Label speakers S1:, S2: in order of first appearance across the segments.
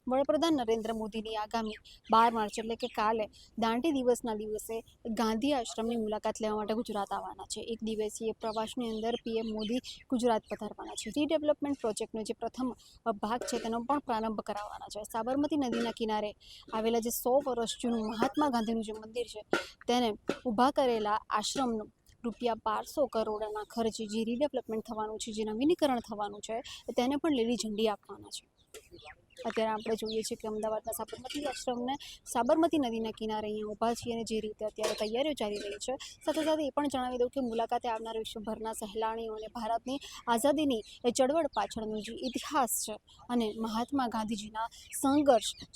S1: વડાપ્રધાન નરેન્દ્ર મોદીની આગામી 12 માર્ચ એટલે કે કાલે દાંડી દિવસના દિવસે ગાંધી આશ્રમની મુલાકાત લેવા માટે ગુજરાત આવવાના છે. એક દિવસીય પ્રવાસની અંદર પીએમ મોદી ગુજરાત પધારવાના છે. રીડેવલપમેન્ટ પ્રોજેક્ટનો જે પ્રથમ ભાગ છે તેનો પણ પ્રારંભ કરાવવાના છે. સાબરમતી નદીના કિનારે આવેલા જે 100 વર્ષ જૂનું મહાત્મા ગાંધીનું જે મંદિર છે તેને ઊભા કરેલા આશ્રમનું ₹1200 કરોડના ખર્ચે જે રીડેવલપમેન્ટ થવાનું છે, જે નવીનીકરણ થવાનું છે, તેને પણ લીલી ઝંડી આપવાના છે. અત્યારે આપણે જોઈએ છીએ કે અમદાવાદના સાબરમતી આશ્રમને સાબરમતી નદીના કિનારે અહીંયા ઊભા છીએ અને જે રીતે અત્યારે તૈયારીઓ ચાલી રહી છે. સાથે સાથે એ પણ જણાવી દઉં કે મુલાકાતે આવનાર વિશ્વભરના સહેલાણીઓને ભારતની આઝાદીની એ ચળવળ પાછળનો જે ઇતિહાસ છે અને મહાત્મા ગાંધીજીના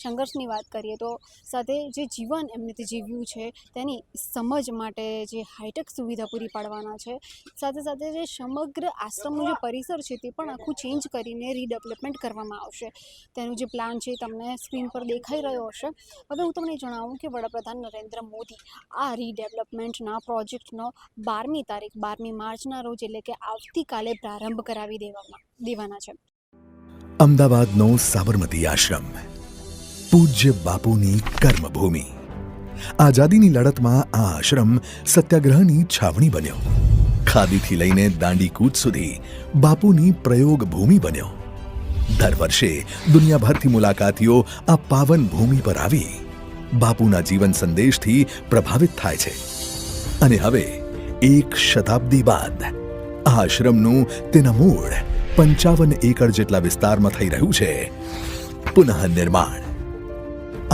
S1: સંઘર્ષની વાત કરીએ તો સાથે જે જીવન એમને તે જીવ્યું છે તેની સમજ માટે જે હાઈટેક સુવિધા પૂરી પાડવાના છે. સાથે સાથે જે સમગ્ર આશ્રમનું જે પરિસર છે તે પણ આખું ચેન્જ કરીને રીડેવલપમેન્ટ કરવામાં આવશે. તેનું જે પ્લાન છે તમને સ્ક્રીન પર દેખાઈ રહ્યો હશે. હવે હું તમને જણાવું કે વડાપ્રધાન નરેન્દ્ર મોદી આ રીડેવલપમેન્ટના પ્રોજેક્ટનો 12મી માર્ચના રોજ એટલે કે આવતીકાલે પ્રારંભ કરાવી દેવાના છે.
S2: અમદાવાદનો સાબરમતી આશ્રમ, પૂજ્ય બાપુની કર્મભૂમિ. આઝાદીની લડતમાં આ આશ્રમ સત્યાગ્રહની છાવણી બન્યો. ખાદીથી લઈને દાંડીકૂચ સુધી બાપુની પ્રયોગ ભૂમિ બન્યો. દર વર્ષે દુનિયાભરથી મુલાકાતીઓ આ પાવન ભૂમિ પર આવી બાપુના જીવન સંદેશથી પ્રભાવિત થાય છે. અને હવે 1 શતાબ્દી બાદ આ આશ્રમનું તેના મૂળ 55 એકર જેટલા વિસ્તારમાં થઈ રહ્યું છે પુનઃનિર્માણ.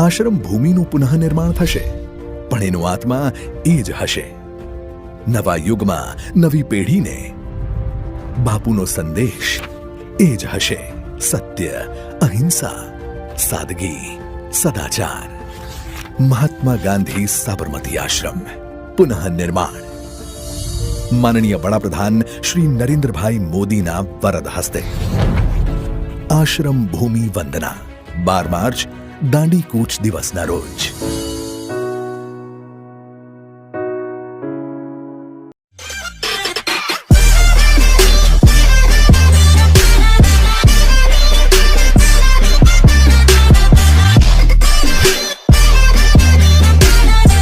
S2: આશ્રમ ભૂમિનું પુનઃનિર્માણ થશે, પણ એનો આત્મા એ જ હશે. નવા યુગમાં નવી પેઢીને બાપુનો સંદેશ એ જ હશે. સત્ય, અહિંસા, સાદગી, સદાચાર. મહાત્મા ગાંધી સાબરમતી આશ્રમ પુનઃનિર્માણ. માનનીય વડાપ્રધાન શ્રી નરેન્દ્રભાઈ મોદીના વરદ હસ્તે. આશ્રમ ભૂમિ વંદના 12 માર્ચ દાંડી કૂચ દિવસના રોજ.